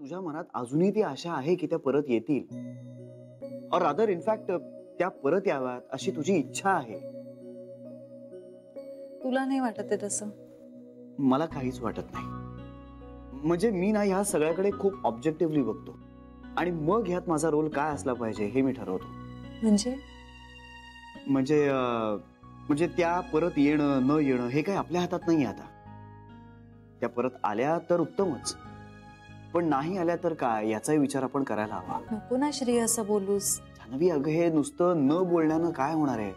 तुझ्या मनात अजूनही ती आशा आहे की त्या परत येतील और अदर इनफॅक्ट त्या परत याव्यात अशी तुझी इच्छा आहे? तुला नाही वाटत आहे तसं? मला काहीच वाटत नाही. म्हणजे मी ना ह्या सगळ्याकडे खूप ऑब्जेक्टिव्हली बघतो आणि मग ह्यात माझा रोल काय असला पाहिजे हे मी ठरवतो. म्हणजे त्या परत येणं न येणं हे काय आपल्या हातात नाही. आता त्या परत आल्या तर उत्तमच, पण नाही आल्या तर काय याचाही विचार आपण करायला हवा. नको ना श्री असं बोलूस. जान्हवी, अगं हे नुसतं न बोलण्यानं काय होणार आहे?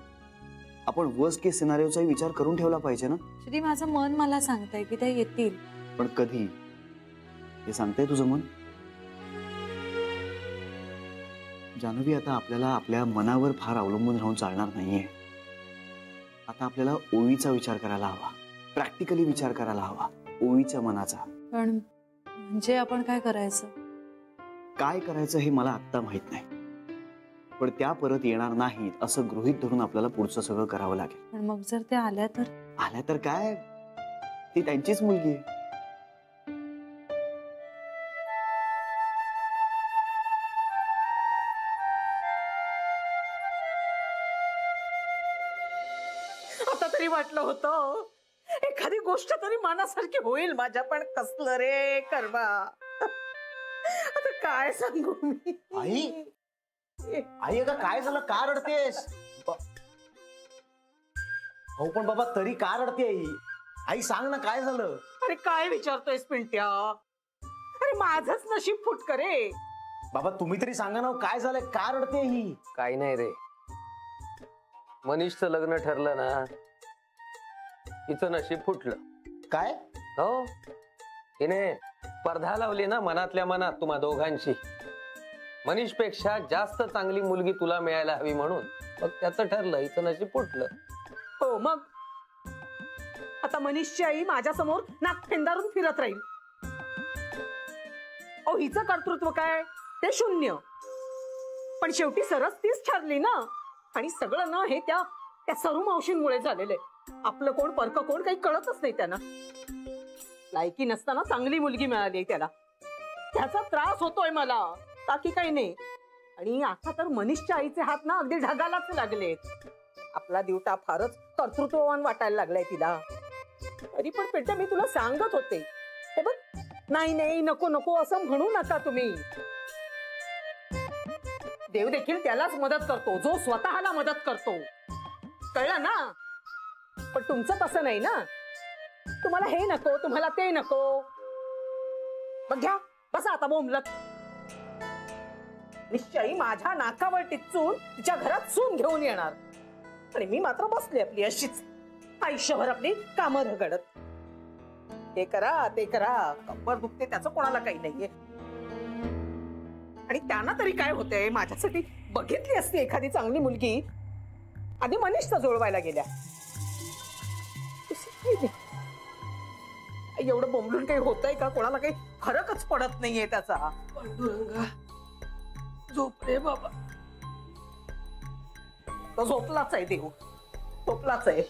आपण वर्स्ट केस सिनारिओचा विचार करून ठेवला पाहिजे ना. श्री, माझं मन मला सांगतंय की ते येतील, पण कधी हे सांगतंय तुझं मन? जान्हवी, आता आपल्याला आपल्या मनावर फार अवलंबून राहून चालणार नाहीये. आता आपल्याला ओवीचा विचार करायला हवा, प्रॅक्टिकली विचार करायला हवा, ओवीच्या मनाचा. पण म्हणजे आपण काय करायचं? काय करायचं हे मला आत्ता माहित नाही, पण त्या परत येणार नाहीत असं गृहीत धरून आपल्याला पुढचं सगळं करावं लागेल. पण मग जर त्या आल्या तर? आल्या तर काय, ती त्यांचीच मुलगी आहे. आता तरी वाटलं होतं एखादी गोष्ट तरी मनासारखी होईल माझ्या, पण कसलं रे कर्मा. आता काय सांगू मी? आई, आई अगं काय झालं, का रडतेस? हो पण बाबा तरी का रडते आई? आई सांग ना काय झालं? अरे काय विचारतोयस पिंट्या? अरे माझंच नशीब फुटकं रे. बाबा तुम्ही तरी सांगा ना काय झालंय, का रडते ही? काही नाही रे, मनीषचं लग्न ठरलं ना, हिचं नशीब फुटलं. काय? हो, हिने स्पर्धा लावली ना मनातल्या मनात तुम्हा दोघांशी. मनीषपेक्षा जास्त चांगली मुलगी तुला मिळायला हवी म्हणून मग त्याचं ठरलं, हिचं नशीब फुटलं. हो मग आता मनीषची आई माझ्या समोर नाक फेंदारून फिरत राहील. ओ हिचं कर्तृत्व काय ते शून्य. पण शेवटी सरस तीच ठरली ना. आणि सगळं ना हे त्या सरू मावशींमुळे झालेलं आहे. आपलं कोण परक कोण काही कळतच नाही त्यांना. लायकी नसताना चांगली मुलगी मिळाली त्याला, त्याचा त्रास होतोय मला, बाकी काही नाही. आणि आता तर मनीषच्या आईचे हात ना अगदी ढगालाच लागलेत. आपला दिवटा फारच कर्तृत्ववान वाटायला लागलाय तिला. तरी पण पेट्या मी तुला सांगत होते, हे बघ, नाही नाही नको नको असं म्हणू नका तुम्ही. देव देखील त्यालाच मदत करतो जो स्वतःला मदत करतो, कळलं ना? पण तुमचं तसं नाही ना. तुम्हाला हे नको, तुम्हाला ते नको. मग घ्या बसा आता बोंबलत. निश्चयी माझ्या नाकावर टिचून तिच्या घरात सून घेऊन येणार आणि मी मात्र बसले आपली अशीच आयुष्यभर आपली कामं रगडत. हे करा ते करा, कंबर दुखते त्याचं कोणाला काही नाहीये. आणि त्यांना तरी काय होतंय, माझ्यासाठी बघितली असती एखादी चांगली मुलगी, आधी मनीषचा जुळवायला गेल्या. एवढं बोंबलून काही होतंय का? कोणाला काही फरकच पडत नाहीये त्याचा. पांडुरंगा झोप रे बाबा. तो झोपलाच आहे, देव झोपलाच आहे.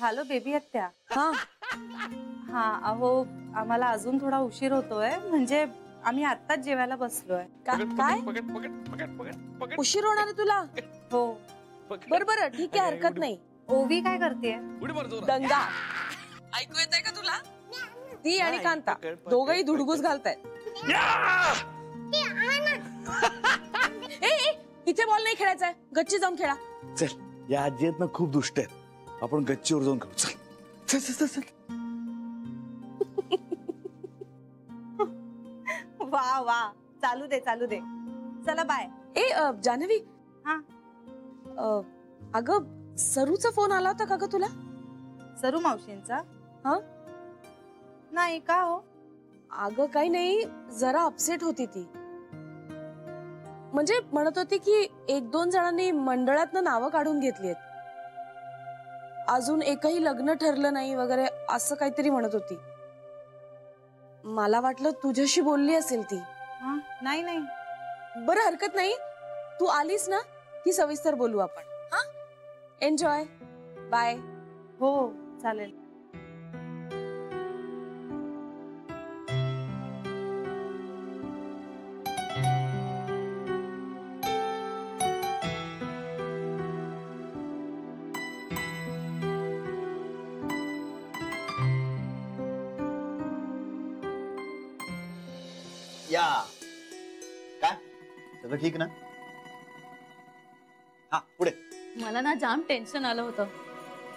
हॅलो बेबी आत्या. हा अहो आम्हाला अजून थोडा उशीर होतोय, म्हणजे आम्ही आत्ताच जेवायला बसलोय. काय उशीर होणार आहे तुला? हो. बरं बरं ठीक आहे, हरकत नाही. ओवी काय करतेय? दंगा ऐकू येत आहे का तुला? ती आणि कांता दोघही धुडगूस घालतायत. इथे बॉल नाही खेळायचा, गच्ची जाऊन खेळा. चल, या आजी आहेत ना खूप दुष्ट आहेत, आपण गच्चीवर जाऊन खेळू. चल चल चल चल. वा वा, चालू दे चालू दे. चला बाय. जान्हवी. हा अगं सरूचा फोन आला होता का ग तुला? सरू मावशींचा? हा नाही का हो? अगं काही नाही, जरा अपसेट होती ती. म्हणजे म्हणत होती की 1-2 जणांनी मंडळातनं नावं काढून घेतलीत, अजून एकही लग्न ठरलं नाही वगैरे असं काहीतरी म्हणत होती. मला वाटलं तुझ्याशी बोलली असेल ती. नाही नाही. बरं हरकत नाही, तू आलीस ना की सविस्तर बोलू आपण. हा एन्जॉय. बाय. हो चालेल. या काय सगळं ठीक ना? हा पुढे. मला ना जाम टेन्शन आलं होतं.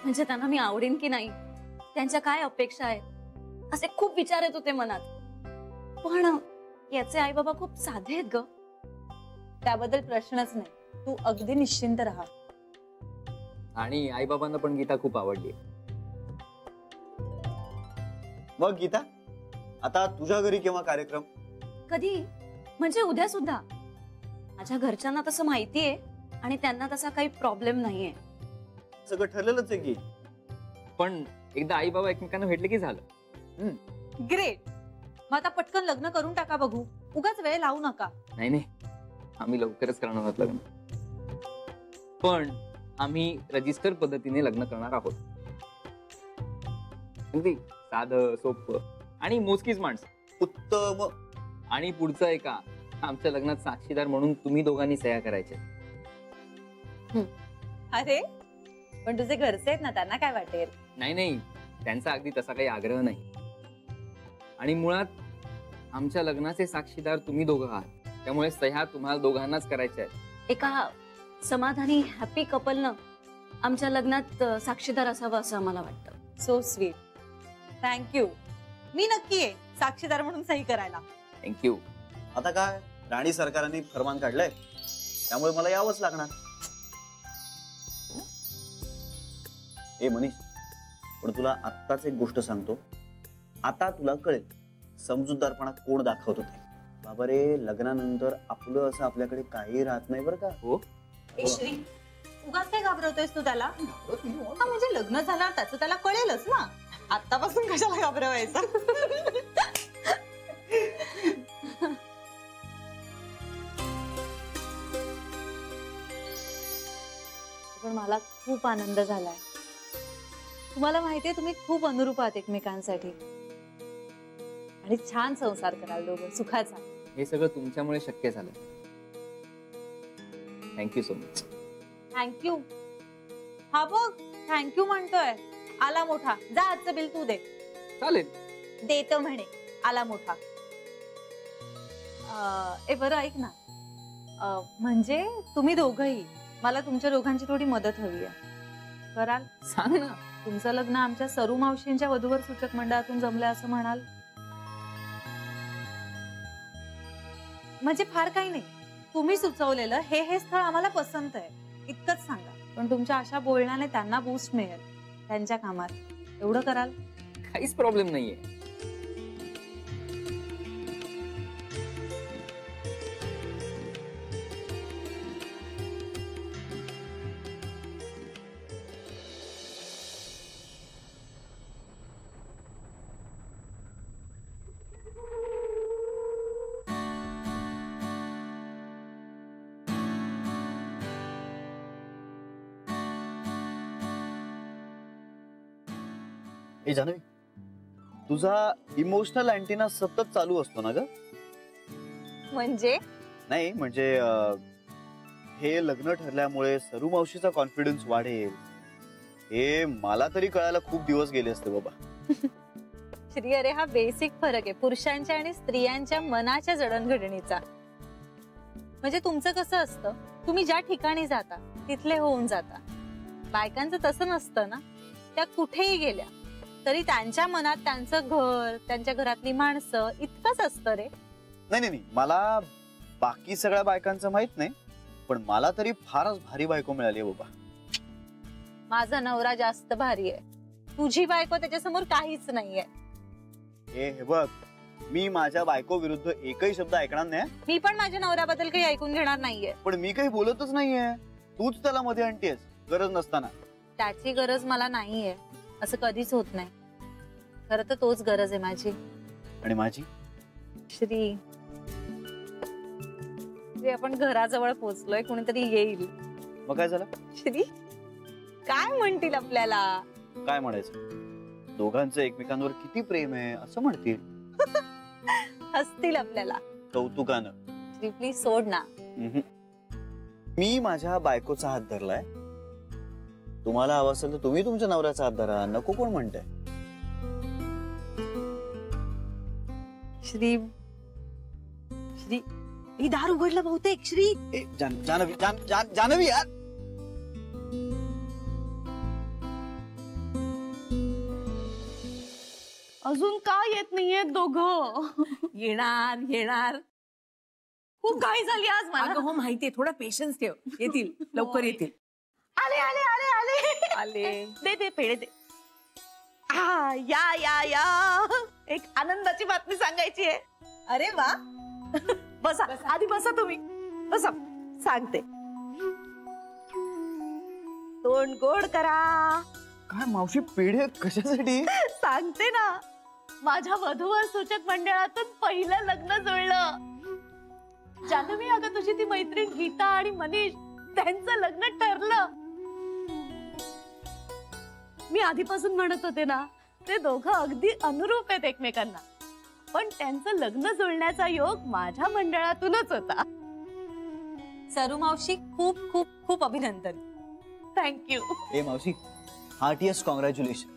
म्हणजे त्यांना मी आवडेन की नाही, त्यांच्या काय अपेक्षा आहेत, असे खूप विचार येत होते मनात. पण याचे आई बाबा खूप साधे आहेत ग. त्याबद्दल प्रश्नच नाही. तू अगदी निश्चिंत राहा. आणि आई बाबांना पण गीता खूप आवडली. मग गीता, आता तुझ्या घरी केव्हा कार्यक्रम? कधी म्हणजे उद्या सुद्धा. माझ्या घरच्यांना तसं माहितीये आणि त्यांना तसा काही प्रॉब्लेम नाहीये. सगळं ठरलेलंच आहे की. पण एकदा आई बाबा एकमेकांना भेटले की झालं. ग्रेट. मग आता पटकन लग्न करून टाका बघू. उगाच वेळ लावू नका. नाही नाही, आम्ही लवकरच करणार आहोत लग्न. पण आम्ही रजिस्टर पद्धतीने लग्न करणार आहोत. अगदी साधं सोपं आणि मोजकीच माणसं. उत्तम. आणि पुढचं आहे का, आमच्या लग्नात साक्षीदार म्हणून तुम्ही दोघांनी सह्या करायच्या. अरे पण तुझे घरचे आहेत ना, त्यांना काय वाटेल? नाही नाही, त्यांचा अगदी तसा काही आग्रह नाही. आणि मुळात आमच्या लग्नाचे साक्षीदार तुम्ही दोघं आहात, त्यामुळे सह्या तुम्हाला दोघांनाच करायच्या आहेत. एका समाधानी हॅपी कपलनं आमच्या लग्नात साक्षीदार असावं असं आम्हाला वाटतं. So sweet. थँक्यू. मी नक्की आहे साक्षीदार म्हणून सही करायला. थँक्यू. आता काय, राणी सरकारने फरमान काढलंय, त्यामुळे मला यावंच लागणार. ए मनीष, पण तुला आत्ताच एक गोष्ट सांगतो. आता तुला कळेल समजूतदारपणा कोण दाखवत होते. बाबा रे, लग्नानंतर आपलं असं आपल्याकडे काही राहत नाही बरं का. हो. ए श्री, उगाच काय घाबरवतोयस तू त्याला? हा म्हणजे लग्न झालं त्याचं त्याला कळेलच ना. आतापासून कशाला घाबरवायचं? पण मला खूप आनंद झालाय. तुम्हाला माहितीये तुम्ही खूप अनुरूप आहात एकमेकांसाठी आणि छान संसार कराल दोघं सुखाचा. हे सगळं तुमच्यामुळे शक्य झालं. Thank you so much. थँक्यू. हा बघ, थँक्यू म्हणतोय. आला मोठा. जा आजचं बिल तू दे. चालेल. देतो म्हणे. आला मोठा. ए बरं ऐक ना, म्हणजे तुम्ही दोघंही, मला तुमच्या दोघांची थोडी मदत हवी आहे. कराल? सांग ना. तुमचं लग्न आमच्या सरू मावशींच्या वधूवर सूचक मंडळातून जमलंय असं म्हणाल. म्हणजे फार काही नाही, तुम्ही सुचवलेलं हे स्थळ आम्हाला पसंत आहे इतकंच सांगा. पण तुमच्या अशा बोलण्याने त्यांना बूस्ट मिळेल त्यांच्या कामात. एवढं कराल? काहीच प्रॉब्लेम नाहीये. ए जान्हवी, तुझा इमोशनल अँटिना सतत चालू असतो ना ग? म्हणजे नाही म्हणजे हे लग्न ठरल्यामुळे सरू मावशीचा कॉन्फिडन्स वाढेल हे मला तरी कळायला खूप दिवस गेले असते बाबा. श्री, अरे हा बेसिक फरक आहे पुरुषांच्या आणि स्त्रियांच्या मनाच्या जडणघडणीचा. म्हणजे तुमचं कसं असतं, तुम्ही ज्या ठिकाणी जाता तिथले होऊन जाता. बायकांचं तसं नसतं ना. त्या कुठेही गेल्या तरी त्यांच्या मनात त्यांचं घर, त्यांच्या घरातली माणसं इतकंच असतं रे. नाही नाही, मला बाकी सगळ्या बायकांचं माहित नाही, पण मला तरी फारच भारी बायको मिळाली बाबा. माझा नवरा जास्त भारी आहे. तुझी बायको त्याच्यासमोर काहीच नाहीये. हे बघ, मी माझ्या बायको विरुद्ध एकही शब्द ऐकणार नाही. मी पण माझ्या नवऱ्याबद्दल काही ऐकून घेणार नाहीये. पण मी काही बोलतच नाहीये, तूच त्याला मध्ये आणतेस गरज नसताना. त्याची गरज मला नाहीये असं कधीच होत नाही. खरं तर तोच गरज आहे माझी. आणि माझी? श्री, आपण घराजवळ पोहोचलोय, कोणीतरी येईल. मग काय झालं? श्री, काय म्हणतील आपल्याला? काय म्हणायचं? दोघांचं एकमेकांवर किती प्रेम आहे असं म्हणतील. हसतील आपल्याला कौतुकानं. श्री प्लीज सोड ना. मी माझ्या बायकोचा हात धरलाय. तुम्हाला हवं असेल तर तुम्ही तुमच्या नवऱ्याचा हात धरा. नको कोण म्हणताय? श्री, श्री ही दार उघडलं बहुतेक. श्री जानवी यार. अजून का येत नाहीये दोघं? येणार येणार. खूप घाई झाली आज मला. अगं हो माहितीये, थोडा पेशन्स ठेव, येतील लवकर येतील. आले आले आले आले आले. दे दे पेढे दे. या या या, एक आनंदाची बातमी सांगायची आहे. अरे वा. बसा आधी बसा तुम्ही. बसा सांगते. तोंड गोड करा. काय मावशी पेढे कशासाठी? सांगते ना. माझ्या वधूवर सूचक मंडळातून पहिलं लग्न जुळलं. जान्हवी, अगं तुझी ती मैत्रीण गीता आणि मनीष, त्यांचं लग्न ठरलं. मी आधीपासून म्हणत होते ना, ते दोघं अगदी अनुरूप आहेत एकमेकांना. पण त्यांचं लग्न जुळण्याचा योग माझ्या मंडळातूनच होता. सरू मावशी, खूप खूप खूप अभिनंदन. थँक्यू ए मावशी, हार्टिएस्ट कॉंग्रॅच्युलेशन.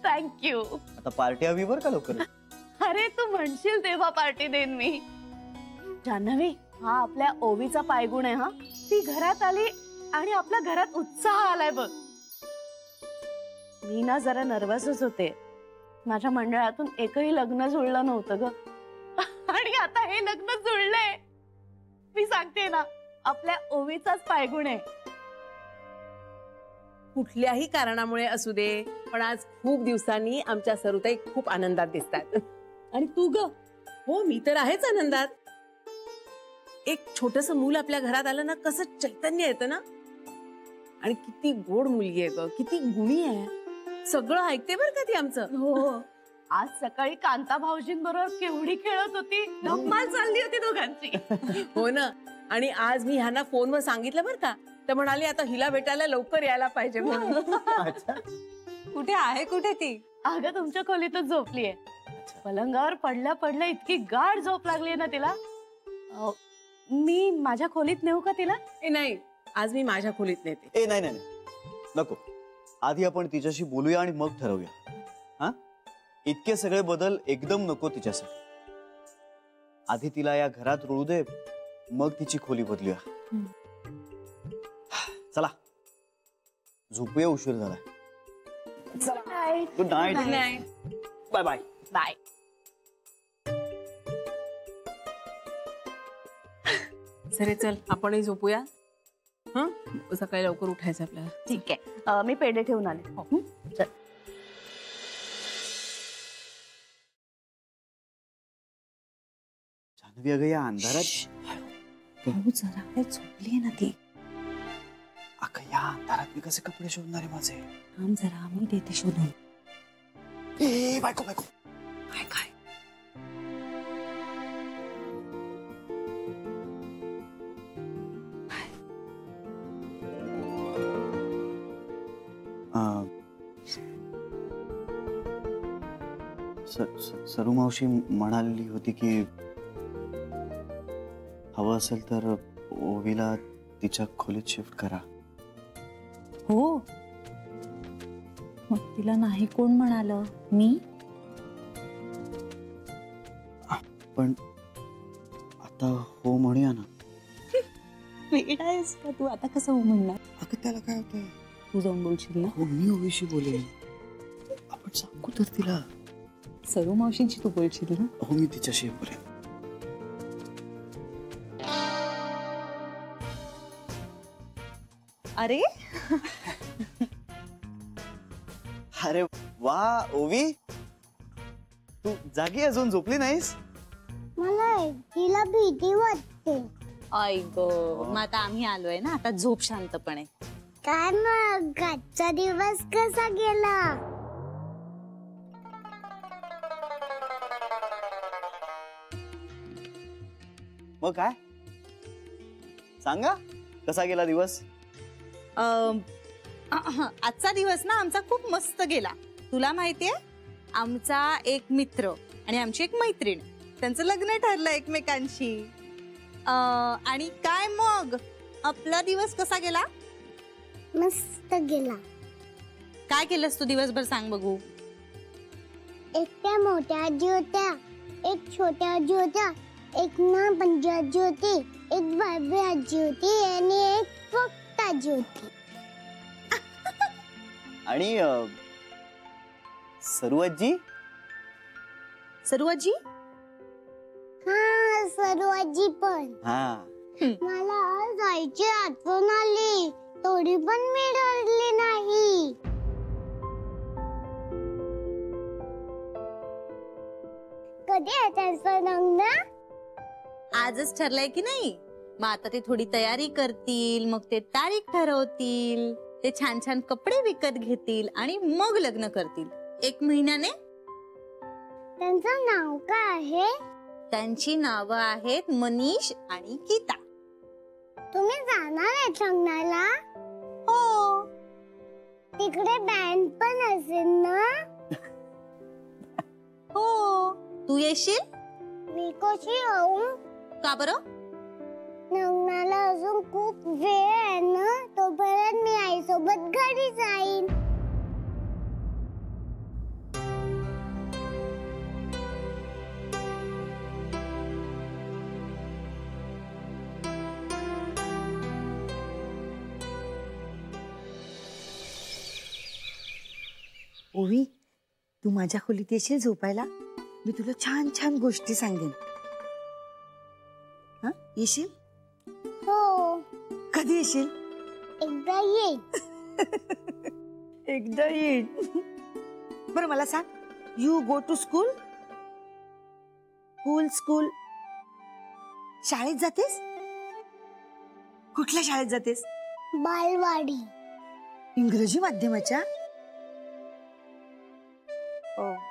थँक्यू. आता पार्टी हवी बरं का लवकर. अरे तू म्हणशील तेव्हा पार्टी देईन मी. जान्हवी, हा आपल्या ओवीचा पायगुण आहे. हा, ती घरात आली आणि आपल्या घरात उत्साह आलाय बघ. मी ना जरा नर्वसच होते. माझ्या मंडळातून एकही लग्न जुळलं नव्हतं ग. आणि आता हे लग्न जुळलंय. मी सांगते ना, आपल्या ओवीचाच पायगुण आहे. कुठल्याही कारणामुळे असू दे, पण आज खूप दिवसांनी आमच्या सरुताई खूप आनंदात दिसतात. आणि तू ग? हो, मी तर आहेच आनंदात. एक छोटस मूल आपल्या घरात आलं ना, कसं चैतन्य येतं ना. आणि किती गोड मुलगी आहे ग, किती गुणी आहे. सगळं ऐकते बरं का ती आमचं. हो, आज सकाळी कांता भाऊजींबरोबर केवढी खेळत होती. धम्माल चालली होती दोघांची. हो ना. आणि आज मी ह्यांना फोनवर सांगितलं बरं का, तर म्हणाली आता हिला भेटायला लवकर यायला पाहिजे म्हणून. कुठे आहे, कुठे ती? अगं तुमच्या खोलीतच झोपलीये. पलंगावर पडल्या पडल्या इतकी गाढ झोप लागली ना तिला. मी माझ्या खोलीत नेऊ का तिला? नाही, आज मी माझ्या खोलीत नेते. ए नाही नाही नको. आधी आपण तिच्याशी बोलूया आणि मग ठरवूया. हा, इतके सगळे बदल एकदम नको तिच्यासाठी. आधी तिला या घरात रुळू दे, मग तिची खोली बदलूया. चला झोपूया, उशीर झाला. Good night. Bye bye. Bye. सरे चल, आपणही झोपूया. हं, सकाळी लवकर उठायचं आपल्याला. ठीक आहे, मी पेढे ठेवून आले. चल. जानवी, अगं या अंधारात जरा झोपली ना ती. अगं या अंधारात मी कसे कपडे शोधणार आहे माझे? थांब जरा, मी देते शोधून. ए बायको बायको. काय काय? सरू मावशी म्हणाली होती की हवं असेल तर ओवीला तिच्या खोलीत शिफ्ट करा. हो, मग तिला नाही कोण म्हणालं? मी. पण आता हो म्हणूया ना. वेडा आहेस का तू? आता कसं हो म्हणणार? अगं त्याला काय होतंय? तू जाऊन बोलशील ना. हो, मी ओवीशी बोलेन. आपण सांगू तर तिला. सरू मावशींची तू बोलशील ना. हो, मी तिच्याशी बोलेन. अरे अरे वा ओवी, तू जागी अजून झोपली नाहीस? मला तिला भीती वाटते. आई गो, मग आता आम्ही आलोय ना, आता झोप शांतपणे. काय मग आजचा दिवस कसा गेला? मग काय सांगा, कसा गेला दिवस? आजचा दिवस ना आमचा खूप मस्त गेला. तुला माहितीये, आमचा एक मित्र आणि आमची एक मैत्रीण, त्यांचं लग्न ठरलं एकमेकांशी. आणि काय मग आपला दिवस कसा गेला? मस्त गेला. काय केलंस तू दिवसभर, सांग बघू. एक त्या मोठ्या आजी होत्या, एक छोट्या आजी होत्या एक ना पंजू आजी होती, एक बाबी आजी होती आणि एक फक्त आजी होती. आणि सरू आजी. सरू आजी. हा सरू आजी पण. हा मला जायची आठवण आली, थोडी पण मी रडली नाही. कधी आहे त्यांचं लग्न? आजच ठरलंय की नाही. मग आता ते थोडी तयारी करतील, मग ते तारीख ठरवतील, ते छान छान कपडे विकत घेतील आणि मग लग्न करतील 1 महिन्याने. त्यांचं नाव काय आहे? त्यांची नावं आहेत मनीष आणि गीता. तुम्ही जाणार आहेत लग्नाला? हो. तिकडे बँड पण असेल ना? हो. तू येशील? मी कशी येऊ? का बरं? लग्नाला अजून खूप वेळ आहे ना, तोपर्यंत मी आईसोबत घरी जाईन. ओवी, तू माझ्या खोलीत येशील झोपायला? मी तुला छान छान गोष्टी सांगेन. हा, येशील? हो. कधी येशील? एकदा येईन. एकदा येईन. बरं मला सांग, you go to school? School शाळेत जातेस? कुठल्या शाळेत जातेस? बालवाडी. इंग्रजी माध्यमाच्या?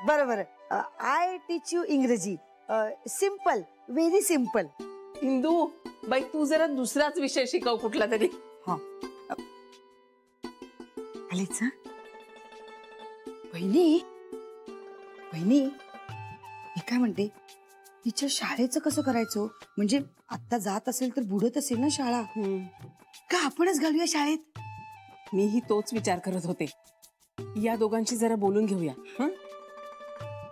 बरं बरं, आय टीच यू इंग्रजी. Simple, very simple. Indu bai, तू जरा दुसराच विषय शिकव कुठला तरी. हा, आलीच. बहिणी बहिणी, मी काय म्हणते, तिच्या शाळेचं कसं करायचं? म्हणजे आता जात असेल तर बुडत असेल ना शाळा, का आपणच घालूया शाळेत? मीही तोच विचार करत होते. या दोघांशी जरा बोलून घेऊया. हं?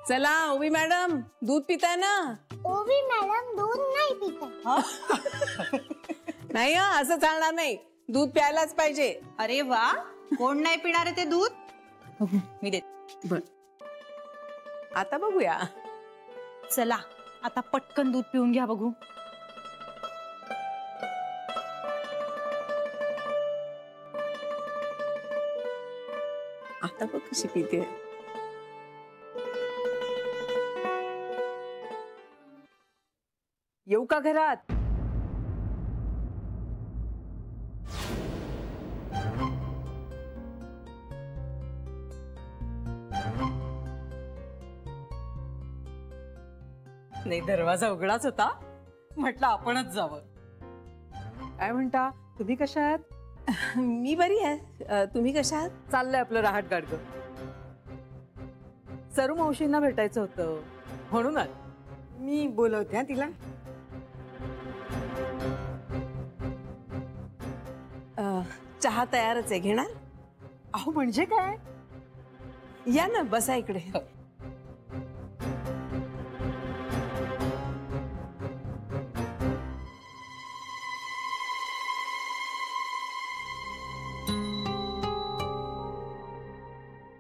चला ओवी मॅडम, दूध पिताय ना? ओवी मॅडम दूध नाही पितात. नाही हं, असं चालणार नाही. दूध प्यायलाच पाहिजे. अरे वा, कोण नाही पिणार आहे ते दूध? मी देते. बर, आता बघूया. चला आता पटकन दूध पिऊन घ्या बघू. आता बघ कशी पिते. येऊ का घरात? नाही, दरवाजा उघडाच होता, म्हटलं आपणच जावं. काय म्हणता, तुम्ही कशा आहात? मी बरी आहे. तुम्ही कशा आहात? चाललंय आपलं राहट गाडगं. सरू मावशींना भेटायचं होतं म्हणूनच मी बोलवते हा तिला. चहा तयारच आहे, घेणार? अहो म्हणजे काय? या ना, बसा इकडे.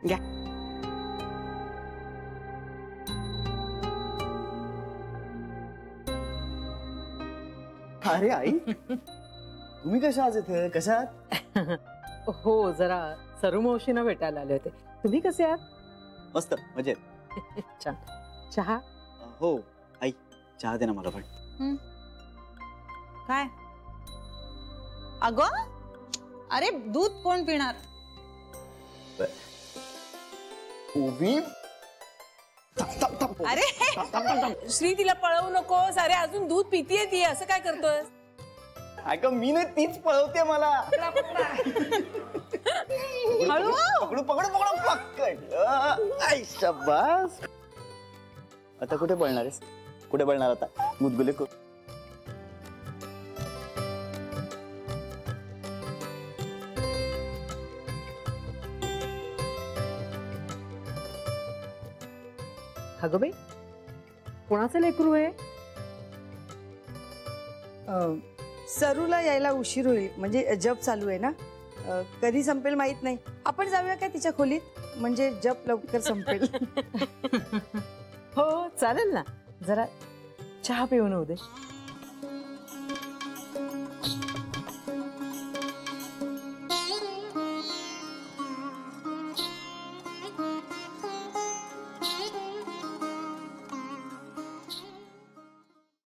घ्या. अरे आई, तुम्ही कशा आज इथे? कशा आहात? हो, जरा सरू मावशींना भेटायला आले होते. तुम्ही कसे आहात? मस्त, मजेत. छान. चहा? हो आई, चहा दे ना मला पण. काय अगं, अरे दूध कोण पिणार? ओवी, अरे श्री, तिला पळवू नकोस. अरे अजून दूध पितीये ती, असं काय करतोय? अगं मी नाही, तीच पळवते मला. हळू. पकडू पकडू पकडू पकड. आई शाबास. आता कुठे पळणार आहेस? कुठे पळणार आता? गुदगुले करू. अगं बाई, कोणाचं लेकरू आहे? सरूला यायला उशीर होईल, म्हणजे जप चालू आहे ना. कधी संपेल माहित नाही. आपण जाऊया काय तिच्या खोलीत, म्हणजे जप लवकर संपेल. हो चालेल ना. जरा चहा पिऊन होऊ दे.